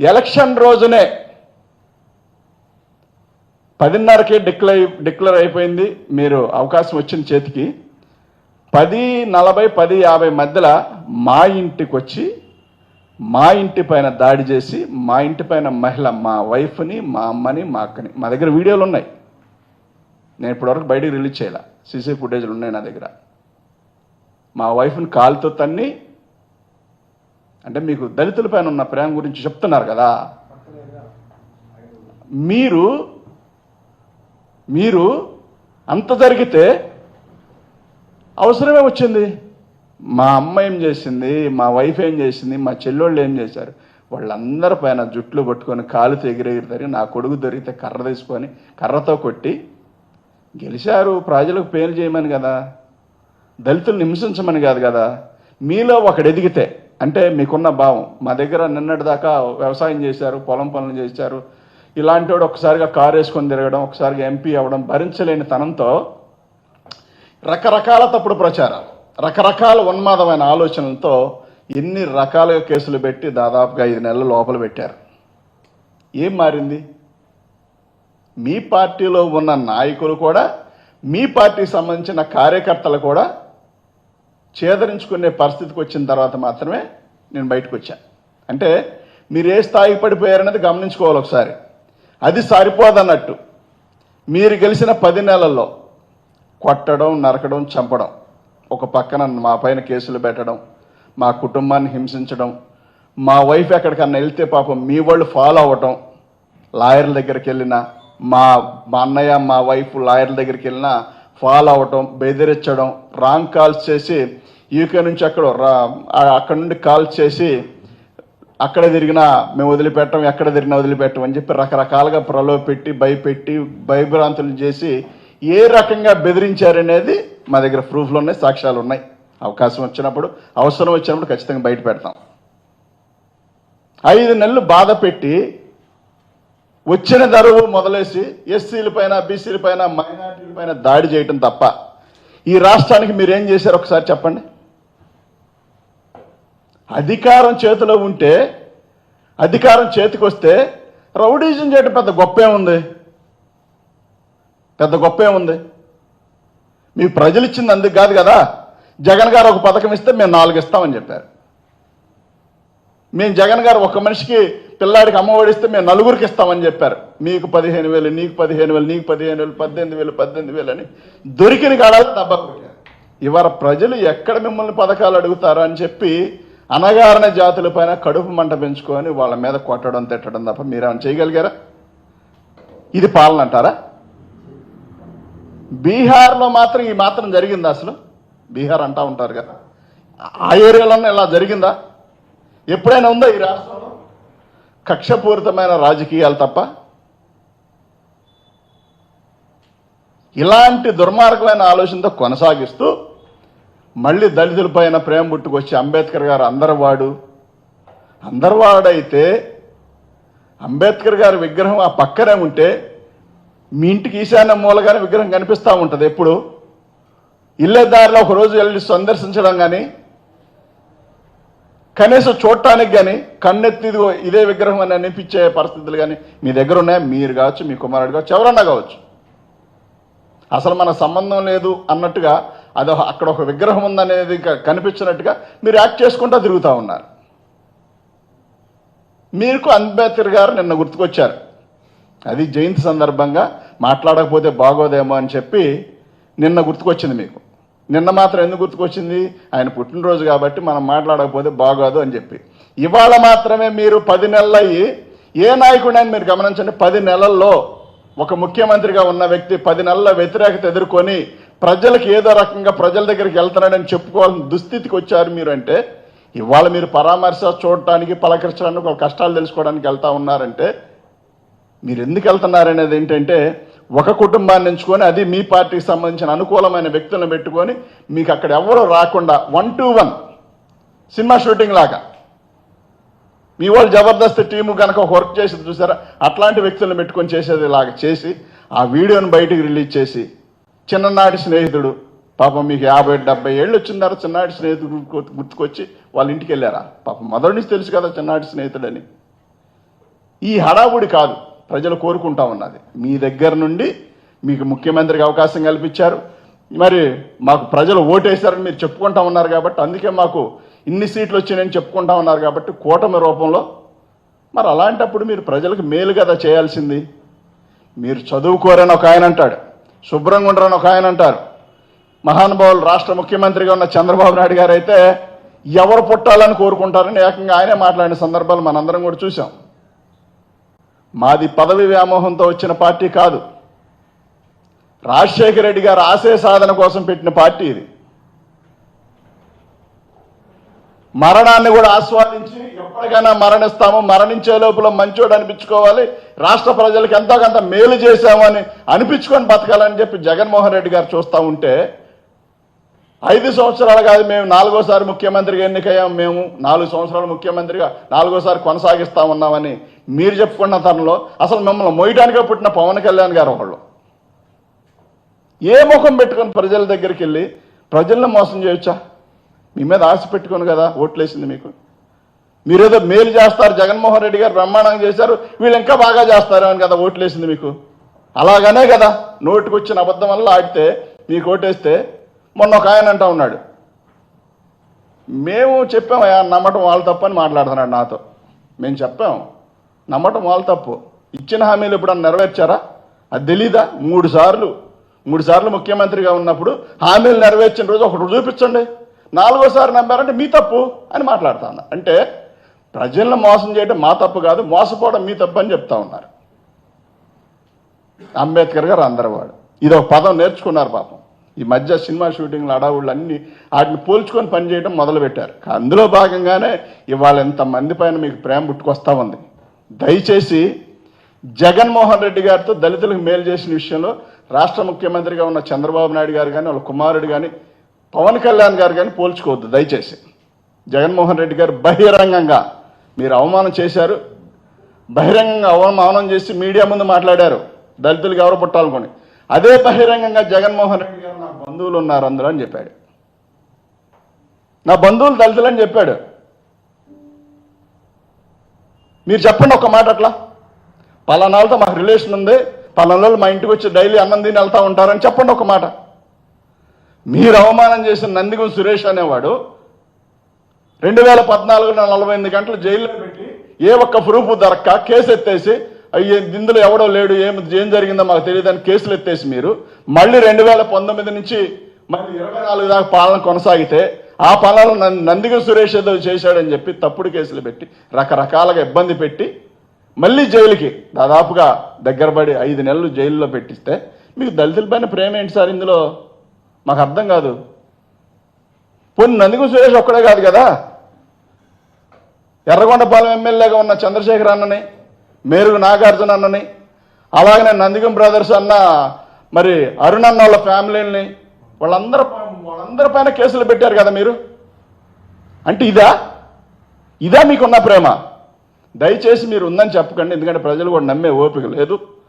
Election రోజునే 10:30కే declare అయిపోయింది, మీరు అవకాశం వచ్చిన చేతికి 10:40, 10:50 మధ్యలో మా ఇంటికి వచ్చి మా ఇంటి పైన దాడి చేసి, మా ఇంటి పైన మహిళ, మా వైఫ్ని, మా అమ్మని, మా అక్కని, మా దగ్గర వీడియోలు ఉన్నాయి, నేను ఇప్పటివరకు బయటికి రిలీజ్ చేయాల, సీసీ ఫుటేజ్లు ఉన్నాయి నా దగ్గర, మా వైఫ్ని కాలుతో తన్ని, అంటే మీకు దళితుల పైన ఉన్న ప్రేమ గురించి చెప్తున్నారు కదా, మీరు అంత జరిగితే అవసరమే వచ్చింది. మా అమ్మ ఏం చేసింది, మా వైఫ్ ఏం చేసింది, మా చెల్లెళ్ళు ఏం చేశారు, వాళ్ళందరి పైన జుట్లు పట్టుకొని కాలుతో ఎగిరెగిరి, నా కొడుకు దొరికితే కర్ర తీసుకొని కర్రతో కొట్టి గెలిచారు. ప్రజలకు పేరు చేయమని కదా, దళితులను హింసించమని కాదు కదా. మీలో ఒకడు ఎదిగితే, అంటే మీకున్న భావం, మా దగ్గర నిన్నటి దాకా వ్యవసాయం చేశారు, పొలం పనులు చేశారు, ఇలాంటి వాడు ఒకసారిగా కారు వేసుకొని తిరగడం, ఒకసారిగా ఎంపీ అవ్వడం భరించలేని తనంతో రకరకాల తప్పుడు ప్రచారాలు, రకరకాల ఉన్మాదమైన ఆలోచనలతో ఎన్ని రకాలుగా కేసులు పెట్టి దాదాపుగా 5 నెలల లోపల పెట్టారు. ఏం మారింది? మీ పార్టీలో ఉన్న నాయకులు కూడా, మీ పార్టీకి సంబంధించిన కార్యకర్తలు కూడా ఛేదరించుకునే పరిస్థితికి వచ్చిన తర్వాత మాత్రమే నేను బయటకు వచ్చాను. అంటే మీరు ఏ స్థాయికి పడిపోయారనేది గమనించుకోవాలి ఒకసారి. అది సరిపోదన్నట్టు మీరు గెలిచిన 10 నెలల్లో కొట్టడం, నరకడం, చంపడం, ఒక పక్కన మా పైన కేసులు పెట్టడం, మా కుటుంబాన్ని హింసించడం, మా వైఫ్ ఎక్కడికన్నా వెళ్తే పాపం మీ వాళ్ళు ఫాలో అవ్వటం, లాయర్ల దగ్గరికి వెళ్ళినా, మా అన్నయ్య మా వైఫ్ లాయర్ల దగ్గరికి వెళ్ళినా ఫాలో అవ్వటం, బెదిరించడం, రాంగ్ కాల్స్ చేసి యూకే నుంచి అక్కడ నుండి కాల్స్ చేసి అక్కడ తిరిగినా మేము వదిలిపెట్టం, ఎక్కడ తిరిగినా వదిలిపెట్టం అని చెప్పి రకరకాలుగా ప్రలోభపెట్టి, భయపెట్టి, భయభ్రాంతులు చేసి ఏ రకంగా బెదిరించారనేది మా దగ్గర ప్రూఫ్లు ఉన్నాయి, సాక్ష్యాలు ఉన్నాయి. అవకాశం వచ్చినప్పుడు, అవసరం వచ్చినప్పుడు ఖచ్చితంగా బయట పెడతాం. 5 నెలలు బాధ పెట్టి వచ్చిన దరువు మొదలేసి ఎస్సీల పైన, బీసీల పైన, మైనార్టీల పైన దాడి చేయటం తప్ప ఈ రాష్ట్రానికి మీరేం చేశారు ఒకసారి చెప్పండి. అధికారం చేతిలో ఉంటే, అధికారం చేతికి వస్తే రౌడీజం చేయడం పెద్ద గొప్పే ఉంది, పెద్ద గొప్పే ఉంది. మీ ప్రజలు ఇచ్చింది అందుకు కాదు కదా. జగన్ గారు ఒక పథకం ఇస్తే మేము 4 ఇస్తామని చెప్పారు. మేము జగన్ గారు ఒక మనిషికి పిల్లాడికి అమ్మఒడి ఇస్తే మేము 4గురికి ఇస్తామని చెప్పారు. మీకు 15,000, నీకు 15,000, నీకు 15,000, 18,000 అని దొరికిన కాడాలి డబ్బా కొట్టారు. ఇవాళ ప్రజలు ఎక్కడ మిమ్మల్ని పథకాలు అడుగుతారా అని చెప్పి అనగారిన జాతుల పైన కడుపు మంట పెంచుకొని వాళ్ళ మీద కొట్టడం, తిట్టడం తప్ప మీరేమైనా చేయగలిగారా? ఇది పాలన అంటారా? బీహార్లో మాత్రం ఈ మాత్రం జరిగిందా? అసలు బీహార్ అంటా ఉంటారు కదా, ఆ ఏరియాలోనే ఇలా జరిగిందా? ఎప్పుడైనా ఉందా ఈ రాష్ట్రంలో? కక్షపూరితమైన రాజకీయాలు తప్ప ఇలాంటి దుర్మార్గమైన ఆలోచనతో కొనసాగిస్తూ మళ్ళీ దళితులపైన ప్రేమ పుట్టుకొచ్చి అంబేద్కర్ గారు అందరివాడైతే అంబేద్కర్ గారి విగ్రహం ఆ పక్కనే ఉంటే మీ ఇంటికి ఈశాన్య మూలగానే విగ్రహం కనిపిస్తూ ఉంటుంది. ఎప్పుడు ఇల్లే దారిలో ఒకరోజు వెళ్ళి సందర్శించడం కానీ, కనీసం చూడటానికి కానీ కన్నెత్తి ఇదే విగ్రహం అని అనిపించే పరిస్థితులు కానీ మీ దగ్గర ఉన్నాయి. మీరు కావచ్చు, మీ కుమారుడు కావచ్చు, ఎవరన్నా కావచ్చు. అసలు మన సంబంధం లేదు అన్నట్టుగా అది అక్కడ ఒక విగ్రహం ఉందనేది కనిపించినట్టుగా మీరు యాక్ట్ చేసుకుంటూ తిరుగుతూ ఉన్నారు. మీకు అంబేద్కర్ గారు నిన్న గుర్తుకొచ్చారు. అది జయంతి సందర్భంగా మాట్లాడకపోతే బాగోదేమో అని చెప్పి నిన్న గుర్తుకొచ్చింది మీకు. నిన్న మాత్రం ఎందుకు గుర్తుకొచ్చింది? ఆయన పుట్టినరోజు కాబట్టి మనం మాట్లాడకపోతే బాగోదు అని చెప్పి. ఇవాళ మాత్రమే మీరు 10 నెలలయ్యి, ఏ నాయకుడైనా మీరు గమనించండి, 10 నెలల్లో ఒక ముఖ్యమంత్రిగా ఉన్న వ్యక్తి 10 నెలల వ్యతిరేకత ఎదుర్కొని ప్రజలకు ఏదో రకంగా ప్రజల దగ్గరికి వెళ్తున్నాడని చెప్పుకోవాల్సిన దుస్థితికి వచ్చారు మీరు. అంటే ఇవాళ మీరు పరామర్శ చూడటానికి, పలకరించడానికి, ఒక కష్టాలు తెలుసుకోవడానికి వెళ్తా ఉన్నారంటే మీరు ఎందుకు వెళ్తున్నారనేది ఏంటంటే, ఒక కుటుంబాన్ని ఎంచుకొని, అది మీ పార్టీకి సంబంధించిన అనుకూలమైన వ్యక్తులను పెట్టుకొని మీకు అక్కడ ఎవరో రాకుండా 1 to 1 సినిమా షూటింగ్ లాగా మీ వాళ్ళు జబర్దస్త్ టీము కనుక ఒక వర్క్ చేసి చూసారా, అట్లాంటి వ్యక్తులను పెట్టుకొని చేసేది లాగా చేసి ఆ వీడియోను బయటికి రిలీజ్ చేసి, చిన్ననాటి స్నేహితుడు పాపం మీకు 50-70 ఏళ్ళు వచ్చినారు, చిన్ననాటి స్నేహితుడు గుర్తుకొచ్చి వాళ్ళ ఇంటికి వెళ్ళారా? పాపం మొదటి నుంచి తెలుసు కదా చిన్ననాటి స్నేహితుడని. ఈ హడావుడి కాదు ప్రజలు కోరుకుంటా ఉన్నది. మీ దగ్గర నుండి మీకు ముఖ్యమంత్రికి అవకాశం కల్పించారు, మరి మాకు ప్రజలు ఓటేశారని మీరు చెప్పుకుంటా ఉన్నారు కాబట్టి, అందుకే మాకు ఇన్ని సీట్లు వచ్చినాయని చెప్పుకుంటా ఉన్నారు కాబట్టి కూటమి రూపంలో. మరి అలాంటప్పుడు మీరు ప్రజలకు మేలు కదా చేయాల్సింది. మీరు చదువుకోరని ఒక ఆయన అంటాడు, శుభ్రంగా ఉండరని ఒక ఆయన అంటారు. మహానుభావులు రాష్ట్ర ముఖ్యమంత్రిగా ఉన్న చంద్రబాబు నాయుడు గారు అయితే ఎవరు పుట్టాలని కోరుకుంటారని ఏకంగా ఆయనే మాట్లాడిన సందర్భాలు మనందరం కూడా చూసాం. మాది పదవి వ్యామోహంతో వచ్చిన పార్టీ కాదు, రాజశేఖర రెడ్డి గారు ఆశయ సాధన కోసం పెట్టిన పార్టీ ఇది. మరణాన్ని కూడా ఆస్వాదించి ఎప్పటికైనా మరణిస్తాము, మరణించే లోపల మంచోడు అనిపించుకోవాలి, రాష్ట్ర ప్రజలకు ఎంతో కొంత మేలు చేశామని అనిపించుకొని బతకాలని చెప్పి జగన్మోహన్ రెడ్డి గారు చూస్తూ ఉంటే, 5 సంవత్సరాలు కాదు మేము 4వ ముఖ్యమంత్రిగా ఎన్నికయ్యాము, మేము 4 సంవత్సరాలు ముఖ్యమంత్రిగా 4వసారి కొనసాగిస్తా ఉన్నామని మీరు చెప్పుకున్న తరుణంలో అసలు మిమ్మల్ని మోయడానికే పుట్టిన పవన్ కళ్యాణ్ గారు ఒకళ్ళు ఏ ముఖం పెట్టుకొని ప్రజల దగ్గరికి వెళ్ళి ప్రజలను మోసం చేయొచ్చా? మీ మీద ఆశ పెట్టుకొని కదా ఓట్లేసింది మీకు. మీరేదో మేలు చేస్తారు, జగన్మోహన్ రెడ్డి గారు బ్రహ్మాండంగా చేశారు, వీళ్ళు ఇంకా బాగా చేస్తారు అని కదా ఓట్లేసింది మీకు. అలాగనే కదా నోటికి వచ్చిన అబద్ధం వల్ల ఆడితే మీకు ఓటేస్తే. మొన్న ఒక ఆయన అంటా ఉన్నాడు, మేము చెప్పామయ్యా నమ్మటం వాళ్ళ తప్పు అని మాట్లాడుతున్నాడు నాతో. మేము చెప్పాం నమ్మటం వాళ్ళ తప్పు, ఇచ్చిన హామీలు ఎప్పుడన్నా నెరవేర్చారా? అది తెలీదా? 3 సార్లు ముఖ్యమంత్రిగా ఉన్నప్పుడు హామీలు నెరవేర్చిన రోజు ఒకటి చూపించండి, 4వసారి నమ్మారంటే మీ తప్పు అని మాట్లాడుతా ఉన్నా. అంటే ప్రజలను మోసం చేయడం మా తప్పు కాదు, మోసపోవడం మీ తప్పు అని చెప్తా ఉన్నారు. అంబేద్కర్ గారు అందరివాడు, ఇది ఒక పదం నేర్చుకున్నారు పాపం. ఈ మధ్య సినిమా షూటింగ్లు అడావుళ్ళు అన్ని వాటిని పోల్చుకొని పనిచేయడం మొదలుపెట్టారు. అందులో భాగంగానే ఇవాళ ఎంతమంది పైన మీకు ప్రేమ పుట్టుకొస్తా ఉంది. దయచేసి జగన్మోహన్ రెడ్డి గారితో దళితులకు మేలు చేసిన విషయంలో రాష్ట్ర ముఖ్యమంత్రిగా ఉన్న చంద్రబాబు నాయుడు గారు కానీ, వాళ్ళ కుమారుడు కానీ, పవన్ కళ్యాణ్ గారు కానీ పోల్చుకోవద్దు దయచేసి. జగన్మోహన్ రెడ్డి గారు బహిరంగంగా మీరు అవమానం చేశారు, బహిరంగంగా అవమానం చేసి మీడియా ముందు మాట్లాడారు దళితులకు ఎవరు పుట్టాలనుకోని. అదే బహిరంగంగా జగన్మోహన్ రెడ్డి గారు నా బంధువులు ఉన్నారు అందులో అని చెప్పాడు. నా బంధువులు దళితులని చెప్పాడు. మీరు చెప్పండి ఒక మాట, అట్లా పలానాలతో మాకు రిలేషన్ ఉంది, పలానాలు మా ఇంటికి వచ్చి డైలీ అన్నం తిని వెళ్తూ ఉంటారని చెప్పండి ఒక మాట. మీరు అవమానం చేసిన నందిగం సురేష్ అనేవాడు 2014లో 48 గంటలు జైల్లో పెట్టి ఏ ఒక్క ప్రూఫ్ దొరక్క కేసు ఎత్తేసి, అయ్యే ఇందులో ఎవడో లేడు, ఏం జరిగిందో మాకు తెలియదని కేసులు ఎత్తేసి మీరు మళ్ళీ 2019 నుంచి మళ్ళీ 24 దాకా పాలన కొనసాగితే, ఆ పాలనలో నందిగం సురేష్ ఏదో చేశాడని చెప్పి తప్పుడు కేసులు పెట్టి రకరకాలుగా ఇబ్బంది పెట్టి మళ్ళీ జైలుకి దాదాపుగా దగ్గరపడి 5 నెలలు జైల్లో పెట్టిస్తే మీకు దళితులపైన ప్రేమ ఏంటి సార్ ఇందులో? మాకు అర్థం కాదు. పోనీ నందిగం సురేష్ ఒక్కడే కాదు కదా, ఎర్రగొండపాలెం ఎమ్మెల్యేగా ఉన్న చంద్రశేఖర్ అన్నని, మేరుగు నాగార్జున అన్నని, అలాగనే నందిగం బ్రదర్స్ అన్న, మరి అరుణ్ అన్న వాళ్ళ ఫ్యామిలీని, వాళ్ళందరి పైన కేసులు పెట్టారు కదా మీరు. అంటే ఇదా మీకున్న ప్రేమ? దయచేసి మీరు ఉందని చెప్పకండి, ఎందుకంటే ప్రజలు కూడా నమ్మే ఓపిక లేదు.